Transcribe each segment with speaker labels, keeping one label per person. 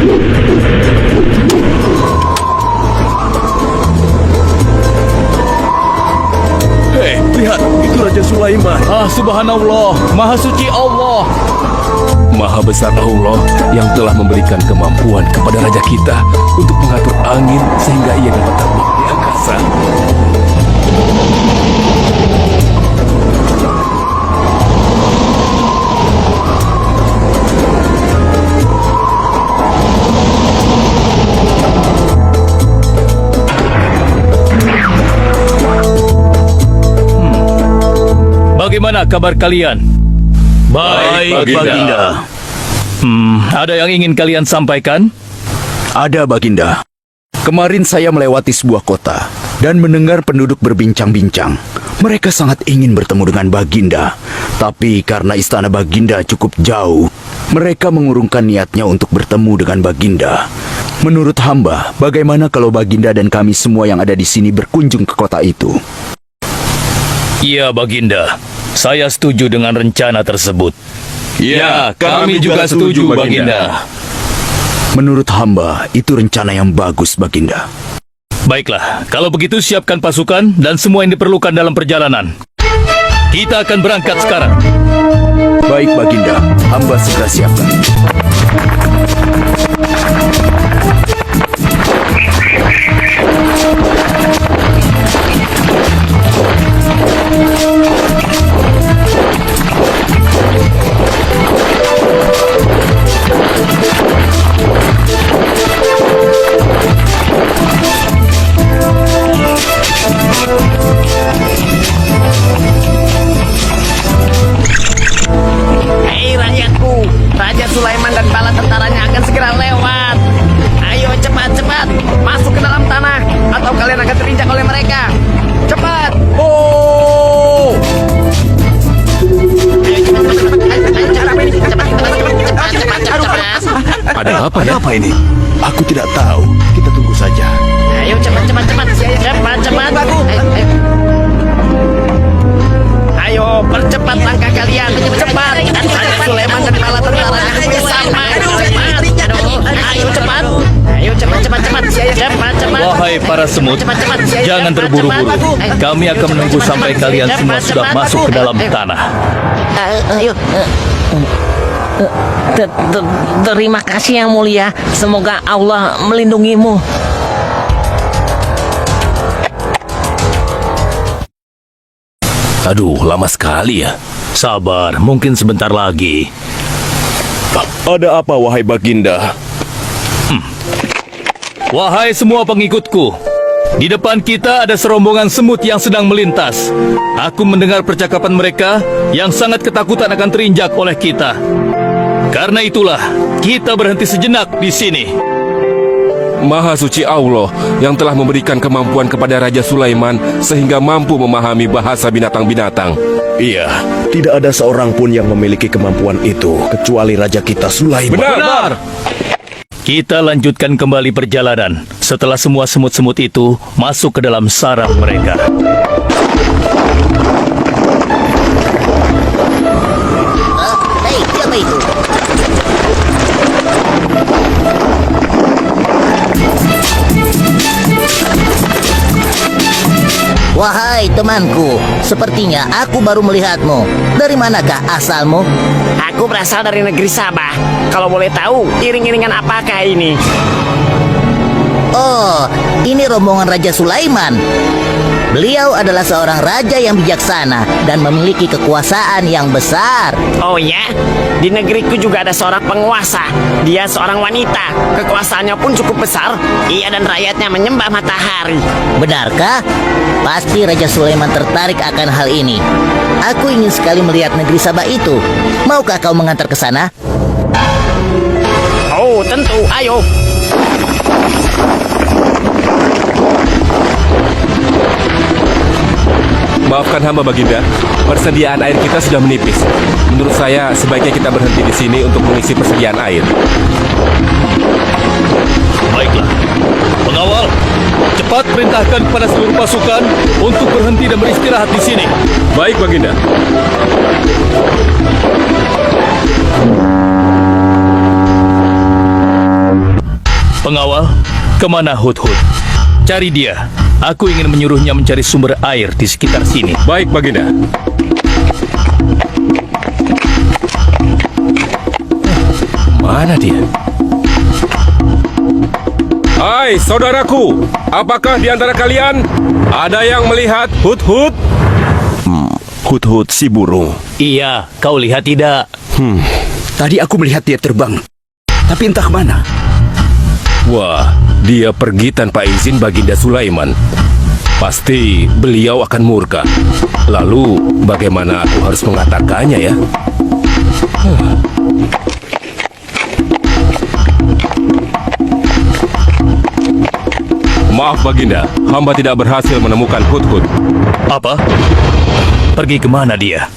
Speaker 1: Hei, lihat, itu Raja Sulaiman.
Speaker 2: Subhanallah, Maha Suci Allah.
Speaker 1: Maha besar Allah yang telah memberikan kemampuan kepada raja kita untuk mengatur angin sehingga ia dapat terbang di angkasa.
Speaker 2: Bagaimana kabar kalian?
Speaker 1: Baik, Baginda.
Speaker 2: Ada yang ingin kalian sampaikan?
Speaker 3: Ada, Baginda. Kemarin saya melewati sebuah kota dan mendengar penduduk berbincang-bincang. Mereka sangat ingin bertemu dengan Baginda, tapi karena istana Baginda cukup jauh, mereka mengurungkan niatnya untuk bertemu dengan Baginda. Menurut hamba, bagaimana kalau Baginda dan kami semua yang ada di sini berkunjung ke kota itu?
Speaker 2: Iya, Baginda. Saya setuju dengan rencana tersebut.
Speaker 1: Ya, kami juga setuju, Baginda.
Speaker 3: Menurut hamba, itu rencana yang bagus, Baginda.
Speaker 2: Baiklah, kalau begitu siapkan pasukan dan semua yang diperlukan dalam perjalanan. Kita akan berangkat sekarang.
Speaker 3: Baik, Baginda. Hamba segera siapkan.
Speaker 4: Hei rakyatku, Raja Sulaiman dan bala tentaranya akan segera lewat. Ayo cepat-cepat masuk ke dalam tanah atau kalian akan terinjak oleh mereka. Cepat! Oh!
Speaker 1: Ada apa ini? Aku tidak tahu. Kita tunggu saja.
Speaker 4: Ayo cepat-cepat. Ayo percepat langkah kalian. Cepat! Raja Sulaiman dan bala tentaranya akan sampai. Ayo cepat! Ayo cepat.
Speaker 2: Wahai para semut, jangan terburu-buru. Kami akan menunggu sampai kalian semua sudah masuk ke dalam tanah.
Speaker 4: Ayo. Terima kasih yang mulia. Semoga Allah melindungimu.
Speaker 1: Aduh, lama sekali ya.
Speaker 2: Sabar, mungkin sebentar lagi.
Speaker 1: Ada apa, wahai Baginda?
Speaker 2: Wahai semua pengikutku, di depan kita ada serombongan semut yang sedang melintas. Aku mendengar percakapan mereka yang sangat ketakutan akan terinjak oleh kita. Karena itulah, kita berhenti sejenak di sini.
Speaker 5: Maha suci Allah yang telah memberikan kemampuan kepada Raja Sulaiman sehingga mampu memahami bahasa binatang-binatang.
Speaker 1: Iya, tidak ada seorang pun yang memiliki kemampuan itu kecuali Raja kita Sulaiman.
Speaker 5: Benar!
Speaker 2: Kita lanjutkan kembali perjalanan setelah semua semut-semut itu masuk ke dalam sarang mereka.
Speaker 4: Hei, siapa itu? Wahai temanku, sepertinya aku baru melihatmu. Dari manakah asalmu? Aku berasal dari negeri Sabah. Kalau boleh tahu, iring-iringan apakah ini? Oh, ini rombongan Raja Sulaiman. Beliau adalah seorang raja yang bijaksana dan memiliki kekuasaan yang besar. Oh ya? Di negeriku juga ada seorang penguasa. Dia seorang wanita. Kekuasaannya pun cukup besar. Ia dan rakyatnya menyembah matahari. Benarkah? Pasti Raja Sulaiman tertarik akan hal ini. Aku ingin sekali melihat negeri Sabah itu. Maukah kau mengantar ke sana? Oh, tentu. Ayo.
Speaker 5: Maafkan hamba Baginda, persediaan air kita sudah menipis. Menurut saya sebaiknya kita berhenti di sini untuk mengisi persediaan air.
Speaker 2: Baiklah, pengawal, cepat perintahkan kepada seluruh pasukan untuk berhenti dan beristirahat di sini.
Speaker 5: Baik Baginda.
Speaker 2: Pengawal, kemana Hud-Hud? Cari dia. Aku ingin menyuruhnya mencari sumber air di sekitar sini.
Speaker 5: Baik, Baginda.
Speaker 1: Mana dia?
Speaker 5: Hai, saudaraku. Apakah di antara kalian ada yang melihat Hud-Hud?
Speaker 3: Hud-Hud si burung.
Speaker 2: Iya, kau lihat tidak?
Speaker 3: Tadi aku melihat dia terbang. Tapi entah kemana.
Speaker 5: Wah, dia pergi tanpa izin Baginda Sulaiman. Pasti beliau akan murka. Lalu, bagaimana aku harus mengatakannya ya? Maaf Baginda, hamba tidak berhasil menemukan Hud-Hud.
Speaker 2: Apa? Pergi kemana dia?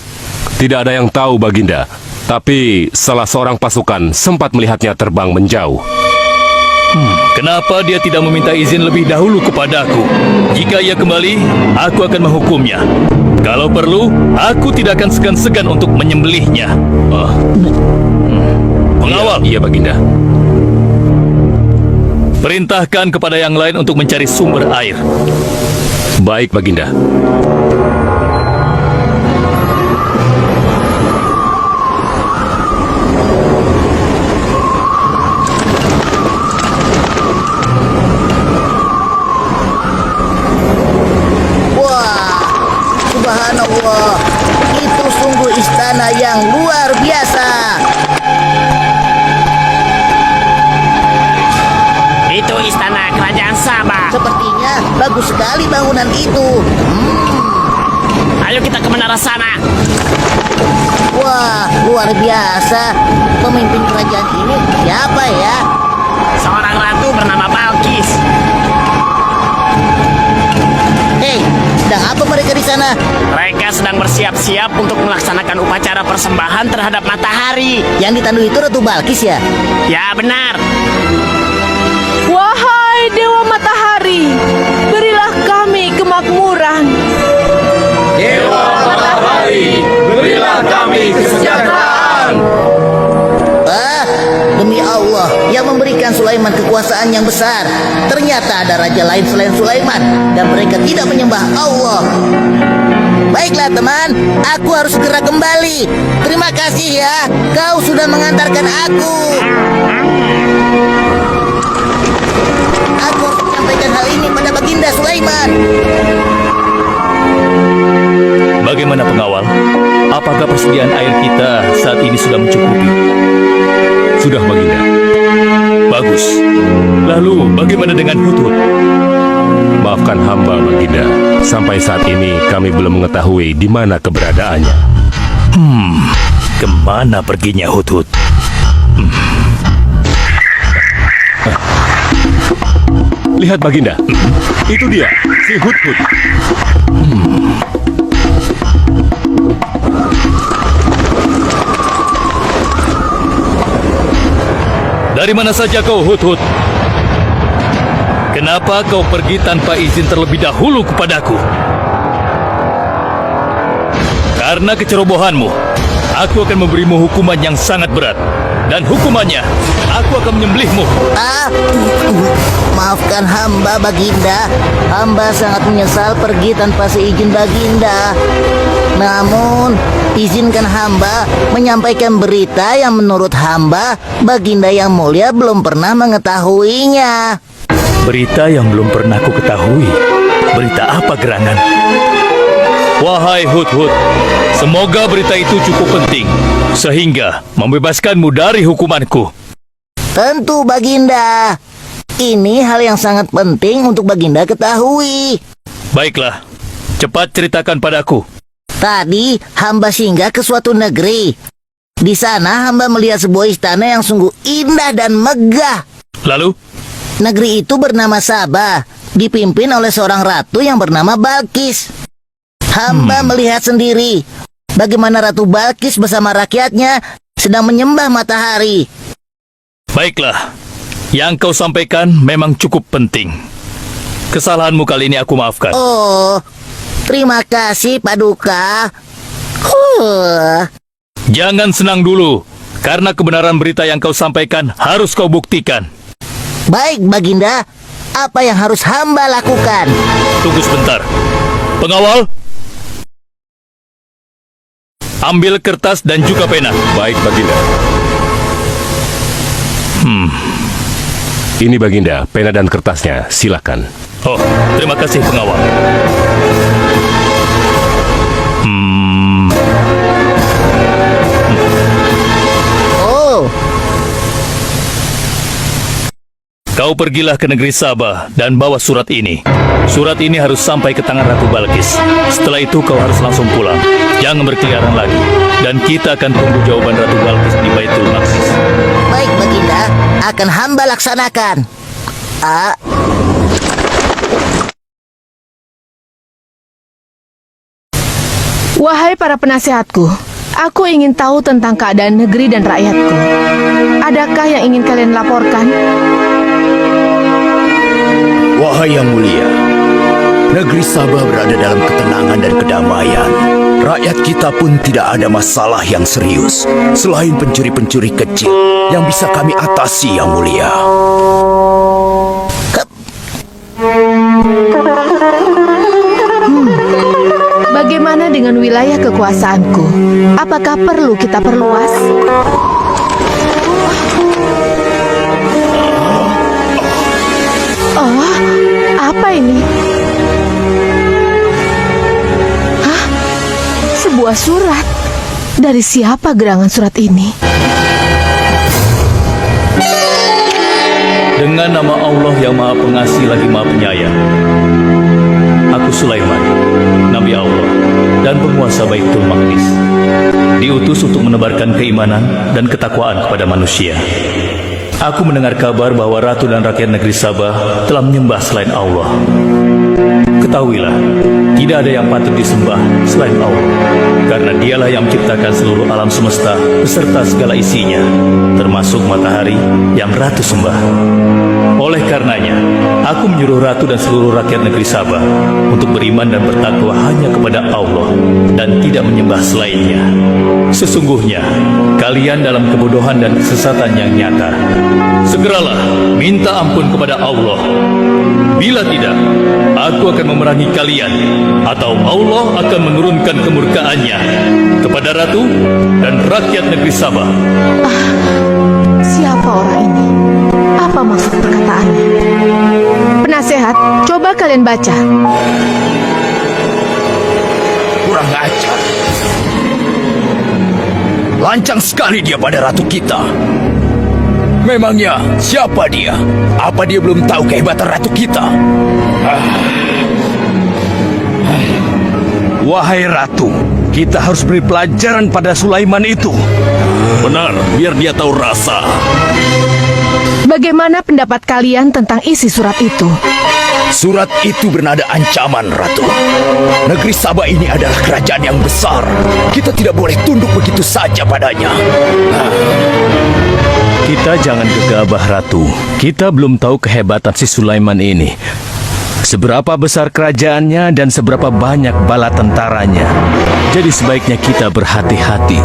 Speaker 5: Tidak ada yang tahu Baginda. Tapi salah seorang pasukan sempat melihatnya terbang menjauh.
Speaker 2: Kenapa dia tidak meminta izin lebih dahulu kepadaku? Jika ia kembali, aku akan menghukumnya. Kalau perlu, aku tidak akan segan-segan untuk menyembelihnya. Pengawal,
Speaker 5: Iya Baginda.
Speaker 2: perintahkan kepada yang lain untuk mencari sumber air.
Speaker 5: Baik Baginda.
Speaker 4: Wah, subhanallah. Itu sungguh istana yang luar biasa.
Speaker 6: Itu istana kerajaan Sabah.
Speaker 4: Sepertinya bagus sekali bangunan itu.
Speaker 6: Ayo kita ke menara sana.
Speaker 4: Wah, luar biasa. Pemimpin kerajaan ini siapa ya?
Speaker 6: Seorang ratu bernama Balkis.
Speaker 4: Hei, sedang apa mereka di sana?
Speaker 6: Mereka sedang bersiap-siap untuk melaksanakan upacara persembahan terhadap matahari.
Speaker 4: Yang ditandu itu Ratu Balkis ya?
Speaker 6: Ya benar.
Speaker 7: Wahai Dewa Matahari, berilah kami kemakmuran.
Speaker 5: Dewa Matahari, berilah kami kesejahteraan.
Speaker 4: Ah, demi Allah yang memberikan Sulaiman kekuasaan yang besar. Ternyata ada raja lain selain Sulaiman dan mereka tidak menyembah Allah. Baiklah teman, aku harus segera kembali. Terima kasih ya, kau sudah mengantarkan aku. Aku harus menyampaikan hal ini pada Baginda Sulaiman.
Speaker 2: Bagaimana pengawal? Apakah persediaan air kita saat ini sudah mencukupi?
Speaker 5: Sudah Baginda.
Speaker 2: Bagus. Lalu bagaimana dengan Hud-Hud?
Speaker 5: Maafkan hamba Baginda. Sampai saat ini kami belum mengetahui di mana keberadaannya.
Speaker 2: Kemana perginya Hud-Hud?
Speaker 5: Lihat Baginda. Itu dia, si Hud-Hud.
Speaker 2: Dari mana saja kau Hud-Hud? Kenapa kau pergi tanpa izin terlebih dahulu kepadaku? Karena kecerobohanmu, aku akan memberimu hukuman yang sangat berat. Dan hukumannya, aku akan menyembelihmu.
Speaker 4: Maafkan hamba Baginda. Hamba sangat menyesal pergi tanpa seizin Baginda. Namun, izinkan hamba menyampaikan berita yang menurut hamba Baginda yang mulia belum pernah mengetahuinya.
Speaker 2: Berita yang belum pernah ku ketahui. Berita apa gerangan? Wahai Hud-Hud, semoga berita itu cukup penting sehingga membebaskanmu dari hukumanku.
Speaker 4: Tentu Baginda. Ini hal yang sangat penting untuk Baginda ketahui.
Speaker 2: Baiklah, cepat ceritakan padaku.
Speaker 4: Tadi hamba singgah ke suatu negeri. Di sana hamba melihat sebuah istana yang sungguh indah dan megah.
Speaker 2: Lalu,
Speaker 4: Negeri itu bernama Sabah, dipimpin oleh seorang ratu yang bernama Balkis. Hamba melihat sendiri bagaimana Ratu Balkis bersama rakyatnya sedang menyembah matahari.
Speaker 2: baiklah. Yang kau sampaikan memang cukup penting. Kesalahanmu kali ini aku maafkan.
Speaker 4: Oh, terima kasih Paduka.
Speaker 2: Jangan senang dulu, karena kebenaran berita yang kau sampaikan harus kau buktikan.
Speaker 4: Baik, Baginda. Apa yang harus hamba lakukan?
Speaker 2: Tunggu sebentar. Pengawal, ambil kertas dan juga pena.
Speaker 5: Baik, Baginda. Ini Baginda, pena dan kertasnya. Silakan.
Speaker 2: Oh, terima kasih pengawal.
Speaker 4: Oh,
Speaker 2: Kau pergilah ke negeri Sabah dan bawa surat ini. Surat ini harus sampai ke tangan Ratu Balkis. Setelah itu kau harus langsung pulang. Jangan berkeliaran lagi. Dan kita akan tunggu jawaban Ratu Balkis di Baitul Maqdis.
Speaker 4: baik, Baginda. Akan hamba laksanakan. Ah,
Speaker 7: Wahai para penasehatku, aku ingin tahu tentang keadaan negeri dan rakyatku. Adakah yang ingin kalian laporkan?
Speaker 3: Wahai yang mulia, negeri Sabah berada dalam ketenangan dan kedamaian. Rakyat kita pun tidak ada masalah yang serius, selain pencuri-pencuri kecil yang bisa kami atasi, yang mulia.
Speaker 7: Bagaimana dengan wilayah kekuasaanku? Apakah perlu kita perluas? Oh, apa ini? Hah? Sebuah surat. Dari siapa gerangan surat ini?
Speaker 2: Dengan nama Allah yang Maha Pengasih lagi Maha Penyayang. Aku Sulaiman, Nabi Allah dan penguasa Baitul Maqdis, diutus untuk menebarkan keimanan dan ketakwaan kepada manusia. Aku mendengar kabar bahwa ratu dan rakyat negeri Sabah telah menyembah selain Allah. Ketahuilah, tidak ada yang patut disembah selain Allah, karena dialah yang menciptakan seluruh alam semesta beserta segala isinya, termasuk matahari yang ratu sembah. Oleh karenanya, aku menyuruh ratu dan seluruh rakyat negeri Sabah untuk beriman dan bertakwa hanya kepada Allah dan tidak menyembah selainnya. Sesungguhnya, kalian dalam kebodohan dan kesesatan yang nyata. Segeralah minta ampun kepada Allah. Bila tidak, aku akan memerangi kalian, atau Allah akan menurunkan kemurkaannya kepada ratu dan rakyat negeri Sabah.
Speaker 7: Siapa orang ini? Apa maksud perkataannya? Penasehat, coba kalian baca.
Speaker 3: Kurang ajar. Lancang sekali dia pada ratu kita. Memangnya siapa dia? Apa dia belum tahu kehebatan ratu kita?
Speaker 1: Wahai ratu, kita harus beri pelajaran pada Sulaiman itu.
Speaker 5: Benar, biar dia tahu rasa.
Speaker 7: Bagaimana pendapat kalian tentang isi surat itu?
Speaker 3: Surat itu bernada ancaman, Ratu. Negeri Sabah ini adalah kerajaan yang besar. Kita tidak boleh tunduk begitu saja padanya.
Speaker 2: Kita jangan gegabah, Ratu. Kita belum tahu kehebatan si Sulaiman ini. Seberapa besar kerajaannya dan seberapa banyak bala tentaranya. Jadi sebaiknya kita berhati-hati.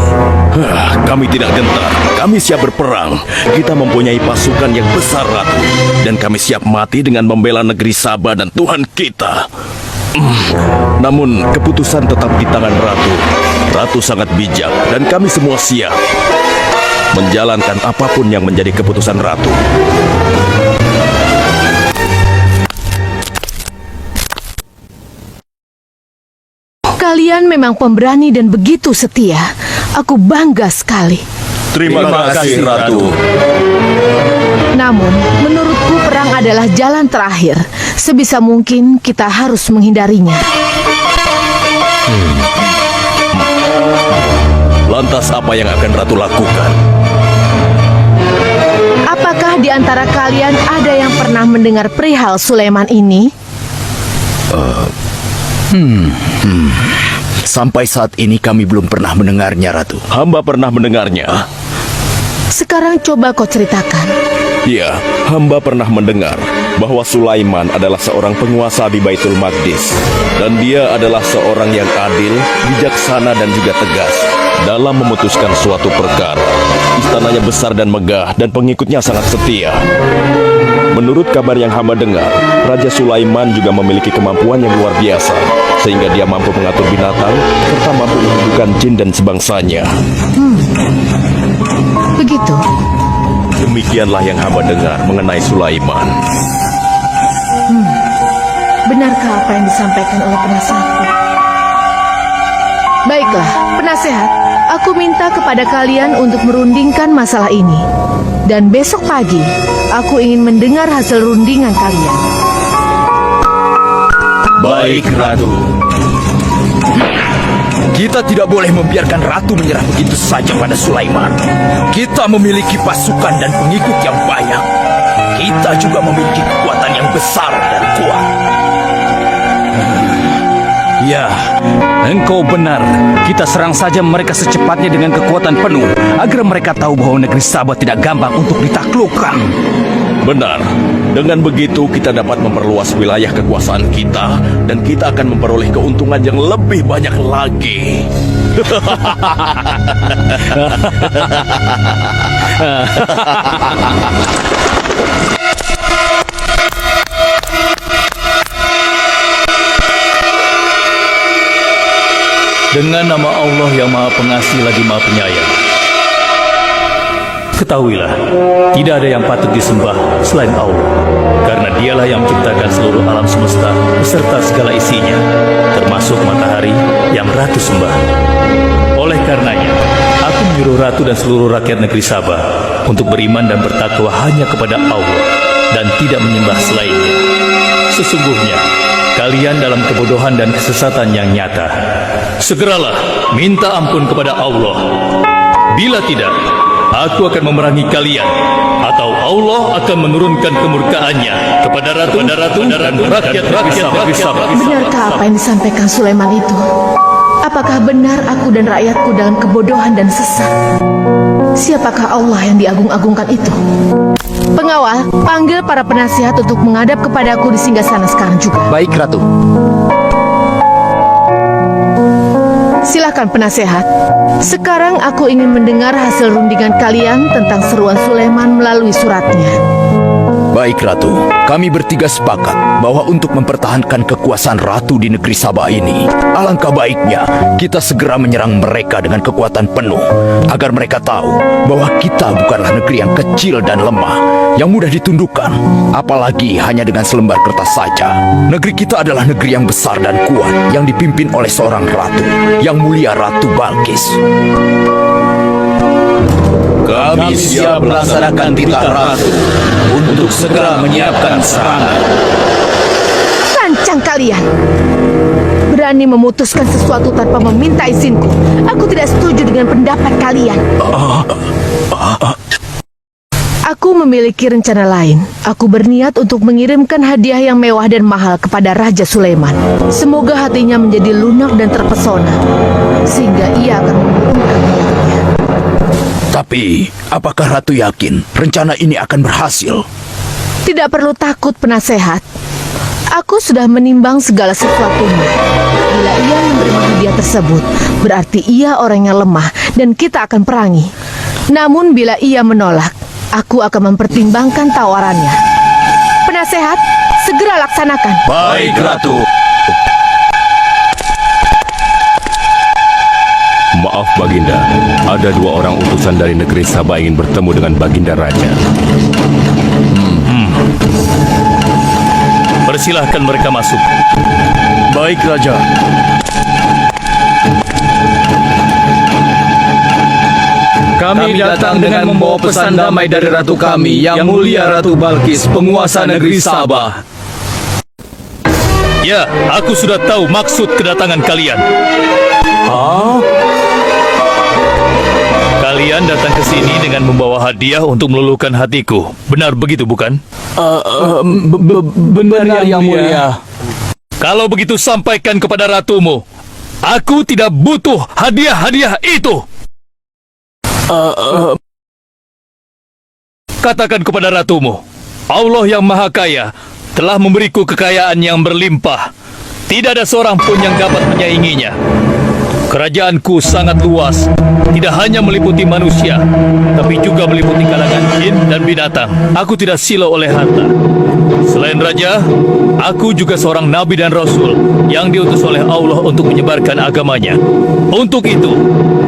Speaker 5: Kami tidak gentar. Kami siap berperang. Kita mempunyai pasukan yang besar, Ratu. Dan kami siap mati dengan membela negeri Sabah dan Tuhan kita. Namun keputusan tetap di tangan Ratu. Ratu sangat bijak dan kami semua siap menjalankan apapun yang menjadi keputusan Ratu.
Speaker 7: Kalian memang pemberani dan begitu setia. Aku bangga sekali.
Speaker 5: Terima kasih, Ratu.
Speaker 7: Namun, menurutku perang adalah jalan terakhir. Sebisa mungkin kita harus menghindarinya.
Speaker 5: Lantas apa yang akan Ratu lakukan?
Speaker 7: Apakah di antara kalian ada yang pernah mendengar perihal Sulaiman ini?
Speaker 3: Sampai saat ini kami belum pernah mendengarnya, Ratu.
Speaker 5: Hamba pernah mendengarnya.
Speaker 7: Sekarang coba kau ceritakan.
Speaker 5: Ya, hamba pernah mendengar bahwa Sulaiman adalah seorang penguasa di Baitul Maqdis. Dan dia adalah seorang yang adil, bijaksana dan juga tegas dalam memutuskan suatu perkara. Istananya besar dan megah dan pengikutnya sangat setia. Menurut kabar yang hamba dengar, Raja Sulaiman juga memiliki kemampuan yang luar biasa, sehingga dia mampu mengatur binatang, serta mampu menundukkan jin dan sebangsanya.
Speaker 7: Begitu.
Speaker 5: Demikianlah yang hamba dengar mengenai Sulaiman.
Speaker 7: Benarkah apa yang disampaikan oleh penasehatku? Baiklah, penasehat, aku minta kepada kalian untuk merundingkan masalah ini. Dan besok pagi, aku ingin mendengar hasil rundingan kalian.
Speaker 3: Baik, Ratu. Kita tidak boleh membiarkan Ratu menyerah begitu saja pada Sulaiman. Kita memiliki pasukan dan pengikut yang banyak. Kita juga memiliki kekuatan yang besar dan kuat.
Speaker 2: Ya, engkau benar. Kita serang saja mereka secepatnya dengan kekuatan penuh, agar mereka tahu bahwa negeri Sabah tidak gampang untuk ditaklukkan.
Speaker 5: Benar. Dengan begitu kita dapat memperluas wilayah kekuasaan kita, dan kita akan memperoleh keuntungan yang lebih banyak lagi.
Speaker 2: Dengan nama Allah yang Maha Pengasih lagi Maha Penyayang. Ketahuilah, tidak ada yang patut disembah selain Allah, karena dialah yang menciptakan seluruh alam semesta beserta segala isinya, termasuk matahari yang Ratu sembah. Oleh karenanya, aku menyuruh Ratu dan seluruh rakyat negeri Sabah untuk beriman dan bertakwa hanya kepada Allah dan tidak menyembah selainnya. Sesungguhnya, kalian dalam kebodohan dan kesesatan yang nyata. Segeralah minta ampun kepada Allah. Bila tidak, aku akan memerangi kalian, atau Allah akan menurunkan kemurkaannya kepada Ratu dan rakyat Sabah.
Speaker 7: Benarkah apa yang disampaikan Sulaiman itu? Apakah benar aku dan rakyatku dalam kebodohan dan sesat? Siapakah Allah yang diagung-agungkan itu? Pengawal, panggil para penasihat untuk menghadap kepadaku di singgasana sekarang juga.
Speaker 3: Baik, Ratu.
Speaker 7: Silakan penasehat. Sekarang aku ingin mendengar hasil rundingan kalian tentang seruan Sulaiman melalui suratnya.
Speaker 3: Baik, Ratu. Kami bertiga sepakat bahwa untuk mempertahankan kekuasaan Ratu di negeri Sabah ini, alangkah baiknya kita segera menyerang mereka dengan kekuatan penuh, agar mereka tahu bahwa kita bukanlah negeri yang kecil dan lemah, yang mudah ditundukkan, apalagi hanya dengan selembar kertas saja. Negeri kita adalah negeri yang besar dan kuat, yang dipimpin oleh seorang ratu, yang mulia Ratu Balkis. Kami siap melaksanakan titah Ratu untuk segera menyiapkan serangan.
Speaker 7: Lancang kalian! Berani memutuskan sesuatu tanpa meminta izinku. Aku tidak setuju dengan pendapat kalian. Aku memiliki rencana lain. Aku berniat untuk mengirimkan hadiah yang mewah dan mahal kepada Raja Sulaiman. Semoga hatinya menjadi lunak dan terpesona, sehingga ia akan mengurungkan niatnya.
Speaker 3: Tapi, apakah Ratu yakin rencana ini akan berhasil?
Speaker 7: Tidak perlu takut, penasehat. Aku sudah menimbang segala sesuatunya. Bila ia menerima hadiah tersebut, berarti ia orang yang lemah dan kita akan perangi. Namun bila ia menolak, aku akan mempertimbangkan tawarannya. Penasehat, segera laksanakan.
Speaker 3: Baik, Ratu.
Speaker 1: Maaf Baginda, ada 2 orang utusan dari negeri Sabah ingin bertemu dengan Baginda Raja.
Speaker 2: Persilahkan mereka masuk.
Speaker 3: Baik, Raja.
Speaker 2: Kami datang dengan membawa pesan damai dari Ratu kami, Yang Mulia Ratu Balkis, penguasa negeri Sabah. Ya, aku sudah tahu maksud kedatangan kalian. Kalian datang ke sini dengan membawa hadiah untuk meluluhkan hatiku. Benar begitu, bukan?
Speaker 3: Benar, Yang Mulia.
Speaker 2: Kalau begitu sampaikan kepada ratumu. Aku tidak butuh hadiah-hadiah itu. Katakan kepada ratumu, Allah yang Maha Kaya telah memberiku kekayaan yang berlimpah. Tidak ada seorang pun yang dapat menyainginya. Kerajaanku sangat luas, tidak hanya meliputi manusia, tapi juga meliputi kalangan jin dan binatang. Aku tidak silau oleh harta. Selain raja, aku juga seorang nabi dan rasul yang diutus oleh Allah untuk menyebarkan agamanya. Untuk itu,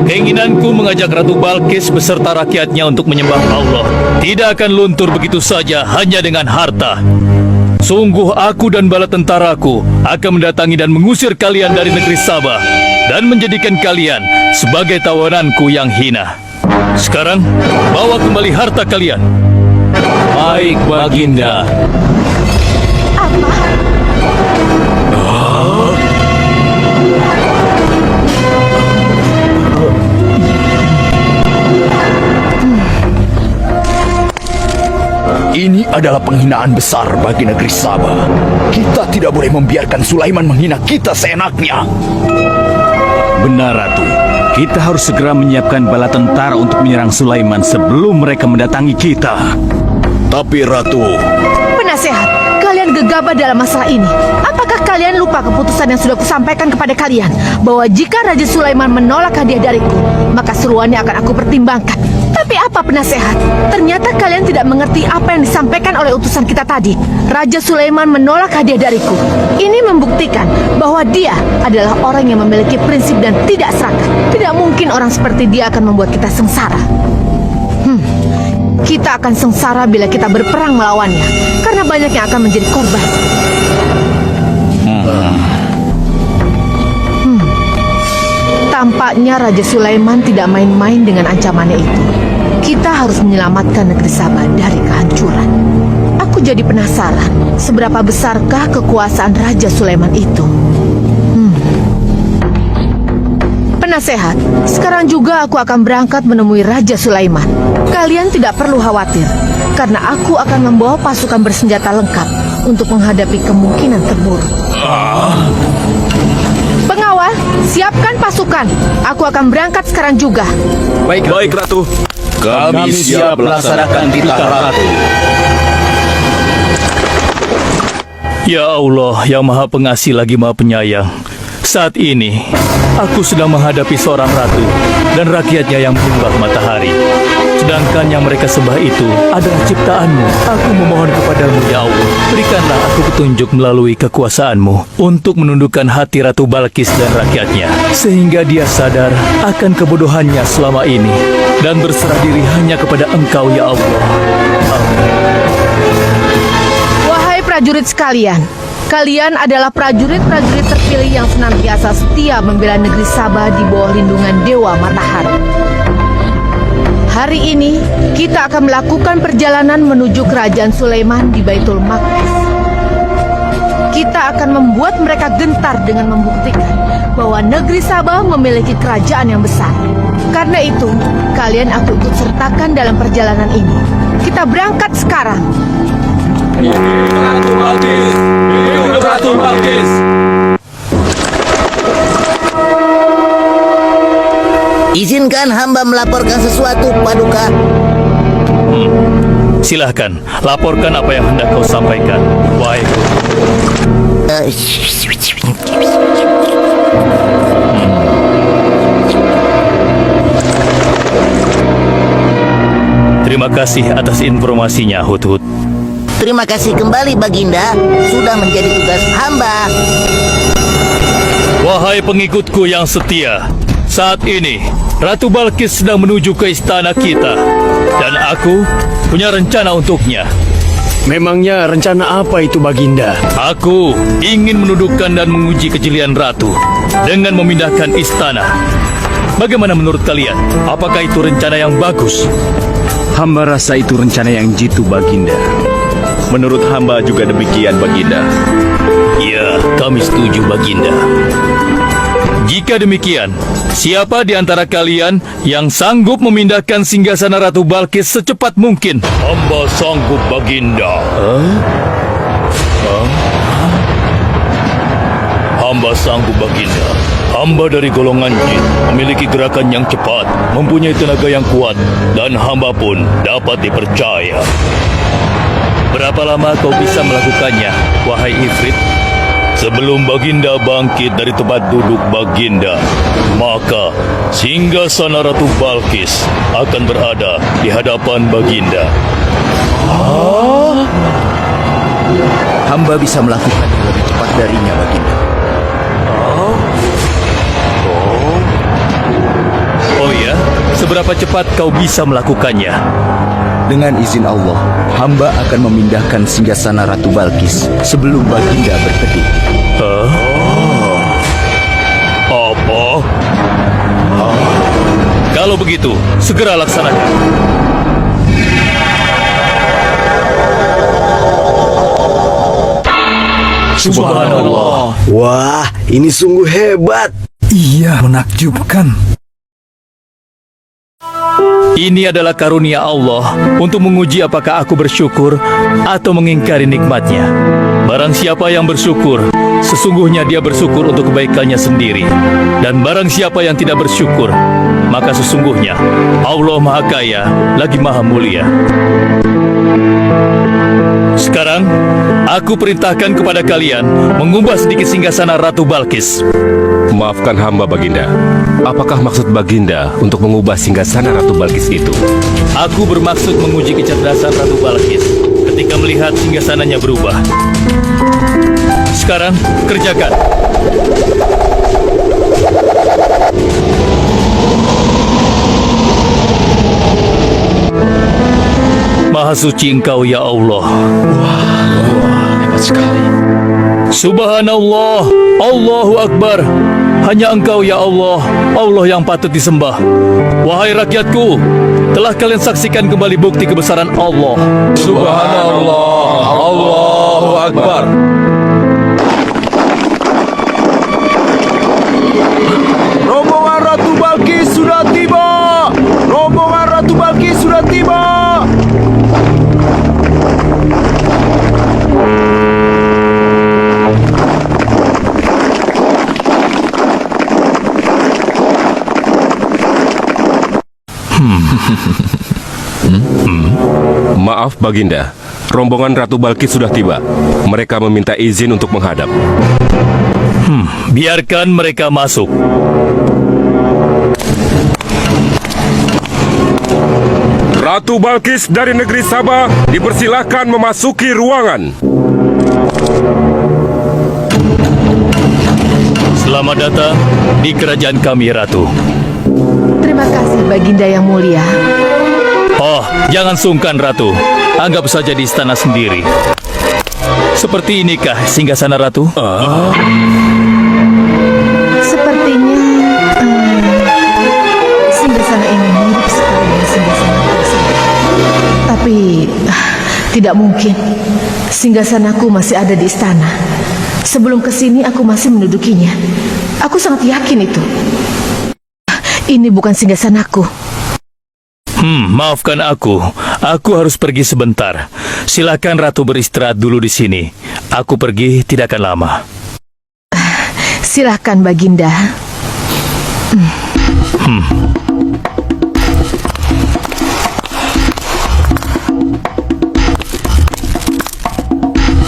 Speaker 2: keinginanku mengajak Ratu Balkis beserta rakyatnya untuk menyembah Allah tidak akan luntur begitu saja hanya dengan harta. Sungguh aku dan bala tentaraku akan mendatangi dan mengusir kalian dari negeri Sabah dan menjadikan kalian sebagai tawananku yang hina. Sekarang, bawa kembali harta kalian.
Speaker 1: Baik, Baginda.
Speaker 7: Apa?
Speaker 3: Ini adalah penghinaan besar bagi negeri Sabah. Kita tidak boleh membiarkan Sulaiman menghina kita seenaknya.
Speaker 8: Benar, Ratu. Kita harus segera menyiapkan bala tentara untuk menyerang Sulaiman sebelum mereka mendatangi kita.
Speaker 5: Tapi Ratu,
Speaker 7: Penasehat, kalian gegabah dalam masalah ini. Apakah kalian lupa keputusan yang sudah kusampaikan kepada kalian? Bahwa jika Raja Sulaiman menolak hadiah dariku, maka seruannya akan aku pertimbangkan. Tapi apa penasehat? Ternyata kalian tidak mengerti apa yang disampaikan oleh utusan kita tadi. Raja Sulaiman menolak hadiah dariku. Ini membuktikan bahwa dia adalah orang yang memiliki prinsip dan tidak serakah. Tidak mungkin orang seperti dia akan membuat kita sengsara. Kita akan sengsara bila kita berperang melawannya, karena banyak yang akan menjadi korban. Tampaknya Raja Sulaiman tidak main-main dengan ancamannya itu. Kita harus menyelamatkan negeri Sabah dari kehancuran. Aku jadi penasaran, seberapa besarkah kekuasaan Raja Sulaiman itu? Penasehat, sekarang juga aku akan berangkat menemui Raja Sulaiman. Kalian tidak perlu khawatir, karena aku akan membawa pasukan bersenjata lengkap untuk menghadapi kemungkinan terburuk. Pengawal, siapkan pasukan. Aku akan berangkat sekarang juga.
Speaker 5: baik Ratu. Kami siap melaksanakan titah Ratu.
Speaker 2: Ya Allah, yang Maha Pengasih lagi Maha Penyayang. Saat ini, aku sedang menghadapi seorang ratu dan rakyatnya yang menyembah matahari. Sedangkan yang mereka sembah itu adalah ciptaanmu. Aku memohon kepadamu, ya Allah, berikanlah aku petunjuk melalui kekuasaanmu untuk menundukkan hati Ratu Balkis dan rakyatnya, sehingga dia sadar akan kebodohannya selama ini dan berserah diri hanya kepada Engkau, ya Allah. Amin.
Speaker 7: Wahai prajurit sekalian, kalian adalah prajurit-prajurit terpilih yang senantiasa setia membela negeri Sabah di bawah lindungan Dewa Matahari. Hari ini, kita akan melakukan perjalanan menuju kerajaan Sulaiman di Baitul Maqdis. Kita akan membuat mereka gentar dengan membuktikan bahwa negeri Sabah memiliki kerajaan yang besar. Karena itu, kalian aku ikut sertakan dalam perjalanan ini. Kita berangkat sekarang.
Speaker 1: Ratu Balkis! Hidup Ratu Balkis!
Speaker 4: Izinkan hamba melaporkan sesuatu, Paduka.
Speaker 2: Silahkan, laporkan apa yang hendak kau sampaikan, wahai guru. Terima kasih atas informasinya, Hudhud.
Speaker 4: Terima kasih kembali, Baginda. Sudah menjadi tugas hamba.
Speaker 2: Wahai pengikutku yang setia, saat ini Ratu Balkis sedang menuju ke istana kita, dan aku punya rencana untuknya.
Speaker 6: Memangnya rencana apa itu, Baginda?
Speaker 2: Aku ingin menundukkan dan menguji kejelian ratu dengan memindahkan istana. Bagaimana menurut kalian? Apakah itu rencana yang bagus?
Speaker 8: Hamba rasa itu rencana yang jitu, Baginda.
Speaker 5: Menurut hamba juga demikian, Baginda.
Speaker 2: Ya, kami setuju, Baginda. Jika demikian, siapa di antara kalian yang sanggup memindahkan singgasana Ratu Balkis secepat mungkin? Hamba sanggup, Baginda. Hamba sanggup, Baginda. Hamba dari golongan jin, memiliki gerakan yang cepat, mempunyai tenaga yang kuat, dan hamba pun dapat dipercaya. Berapa lama kau bisa melakukannya, wahai Ifrit? Sebelum Baginda bangkit dari tempat duduk Baginda, maka singgasana Ratu Balkis akan berada di hadapan Baginda.
Speaker 3: Hamba bisa melakukannya lebih cepat darinya, Baginda.
Speaker 2: Oh ya, seberapa cepat kau bisa melakukannya?
Speaker 3: Dengan izin Allah, hamba akan memindahkan singgasana Ratu Balkis sebelum Baginda berkedip.
Speaker 2: Apa? Kalau begitu, segera laksanakan. Subhanallah.
Speaker 5: Wah, ini sungguh hebat.
Speaker 9: Iya, menakjubkan.
Speaker 2: Ini adalah karunia Allah untuk menguji apakah aku bersyukur atau mengingkari nikmatnya. Barang siapa yang bersyukur, sesungguhnya dia bersyukur untuk kebaikannya sendiri. Dan barang siapa yang tidak bersyukur, maka sesungguhnya Allah Maha Kaya lagi Maha Mulia. Sekarang, aku perintahkan kepada kalian mengubah sedikit singgasana Ratu Balkis.
Speaker 1: Maafkan hamba, Baginda. Apakah maksud Baginda untuk mengubah singgasana Ratu Balkis itu?
Speaker 2: Aku bermaksud menguji kecerdasan Ratu Balkis ketika melihat singgasananya berubah. Sekarang, kerjakan. Maha suci Engkau, ya Allah.
Speaker 1: Hebat sekali.
Speaker 2: Subhanallah, Allahu Akbar. Hanya Engkau, ya Allah, Allah yang patut disembah. Wahai rakyatku, telah kalian saksikan kembali bukti kebesaran Allah.
Speaker 1: Subhanallah, Allahu Akbar.
Speaker 5: Rombongan Ratu Balkis sudah tiba. Rombongan Ratu Balkis sudah tiba.
Speaker 1: Maaf, Baginda. Rombongan Ratu Balkis sudah tiba. Mereka meminta izin untuk menghadap.
Speaker 2: Biarkan mereka masuk.
Speaker 1: Ratu Balkis dari negeri Sabah dipersilahkan memasuki ruangan.
Speaker 2: Selamat datang di kerajaan kami, Ratu.
Speaker 7: Terima kasih, Baginda yang mulia.
Speaker 2: Oh, jangan sungkan, Ratu. Anggap saja di istana sendiri. Seperti inikah singgasana Ratu?
Speaker 7: Sepertinya singgasana ini mirip sekali dengan singgasana tersebut. Tapi tidak mungkin. Singgasanaku masih ada di istana. Sebelum kesini aku masih mendudukinya. Aku sangat yakin itu. Ini bukan singgasanaku.
Speaker 2: Maafkan aku. Aku harus pergi sebentar. Silakan Ratu beristirahat dulu di sini. Aku pergi tidak akan lama.
Speaker 7: Silakan, Baginda.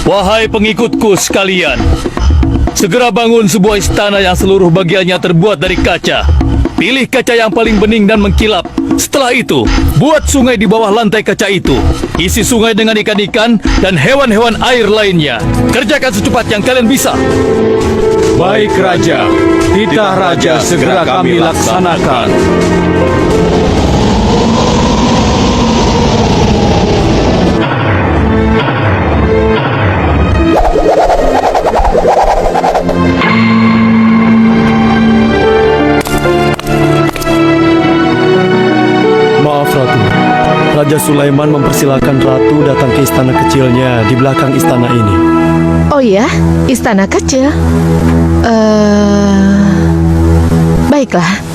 Speaker 2: Wahai pengikutku sekalian, segera bangun sebuah istana yang seluruh bagiannya terbuat dari kaca. Pilih kaca yang paling bening dan mengkilap. Setelah itu, buat sungai di bawah lantai kaca itu. Isi sungai dengan ikan-ikan dan hewan-hewan air lainnya. Kerjakan secepat yang kalian bisa.
Speaker 8: Baik, Raja. Titah Raja segera kami laksanakan.
Speaker 10: Maaf, Ratu. Raja Sulaiman mempersilahkan Ratu datang ke istana kecilnya di belakang istana ini.
Speaker 7: Oh ya, istana kecil. Baiklah.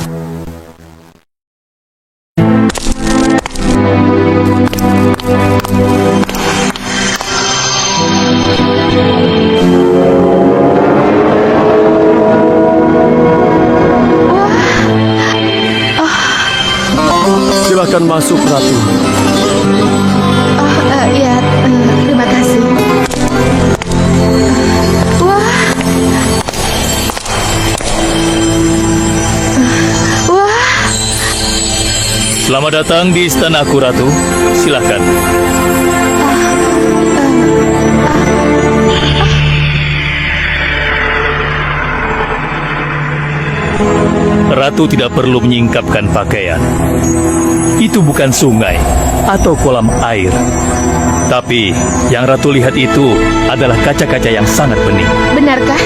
Speaker 10: Silakan masuk, Ratu.
Speaker 7: Ya, terima kasih. Wah,
Speaker 2: Selamat datang di istanaku, Ratu. Silakan. Ratu tidak perlu menyingkapkan pakaian. Itu bukan sungai atau kolam air. Tapi yang Ratu lihat itu adalah kaca-kaca yang sangat bening.
Speaker 7: Benarkah?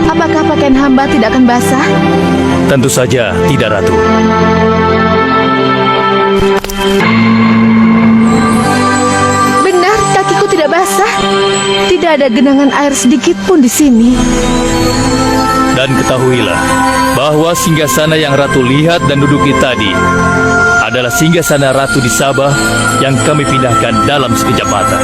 Speaker 7: Apakah pakaian hamba tidak akan basah?
Speaker 2: Tentu saja tidak, Ratu.
Speaker 7: Benar, kakiku tidak basah. Tidak ada genangan air sedikit pun di sini.
Speaker 2: Dan ketahuilah bahwa singgasana yang Ratu lihat dan duduki tadi adalah singgasana Ratu di Sabah yang kami pindahkan dalam sekejap mata.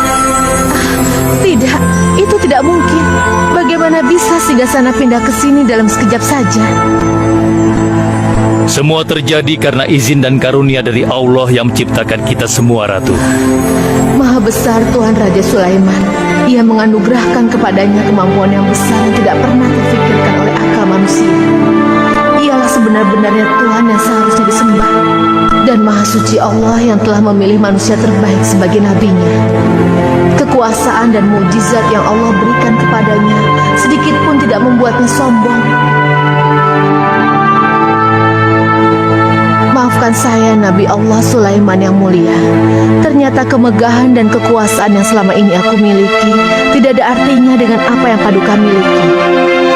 Speaker 7: Tidak, itu tidak mungkin. Bagaimana bisa singgasana pindah ke sini dalam sekejap saja?
Speaker 2: Semua terjadi karena izin dan karunia dari Allah yang menciptakan kita semua, Ratu.
Speaker 7: Maha besar Tuhan Raja Sulaiman. Ia menganugerahkan kepadanya kemampuan yang besar yang tidak pernah terfikirkan oleh akal manusia. Ialah sebenar-benarnya Tuhan yang seharusnya disembah. Dan Maha Suci Allah yang telah memilih manusia terbaik sebagai nabinya. Kekuasaan dan mukjizat yang Allah berikan kepadanya sedikit pun tidak membuatnya sombong. Maafkan saya, Nabi Allah Sulaiman yang mulia. Ternyata kemegahan dan kekuasaan yang selama ini aku miliki tidak ada artinya dengan apa yang Paduka miliki.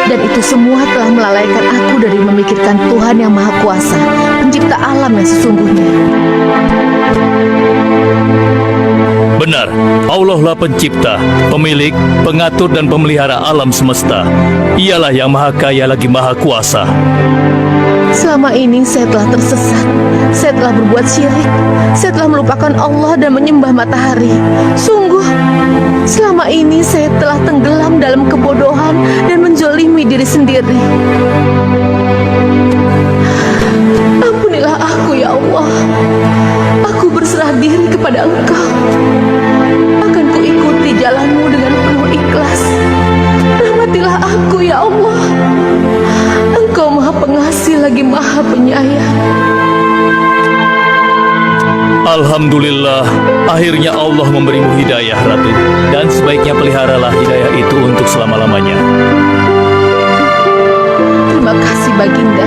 Speaker 7: Dan itu semua telah melalaikan aku dari memikirkan Tuhan yang Maha Kuasa, pencipta alam yang sesungguhnya.
Speaker 2: Benar, Allah lah pencipta, pemilik, pengatur dan pemelihara alam semesta. Ialah yang Maha Kaya lagi Maha Kuasa.
Speaker 7: Selama ini saya telah tersesat. Saya telah berbuat syirik. Saya telah melupakan Allah dan menyembah matahari. Sungguh, selama ini saya telah tenggelam dalam kebodohan dan menzolimi diri sendiri. Ampunilah aku, ya Allah. Aku berserah diri kepada Engkau. Akan kuikuti jalanmu dengan penuh ikhlas. Rahmatilah aku, ya Allah. Engkau Maha Pengasih lagi Maha Penyayang.
Speaker 2: Alhamdulillah, akhirnya Allah memberimu hidayah, Ratu. Dan sebaiknya peliharalah hidayah itu untuk selama-lamanya.
Speaker 7: Terima kasih, Baginda.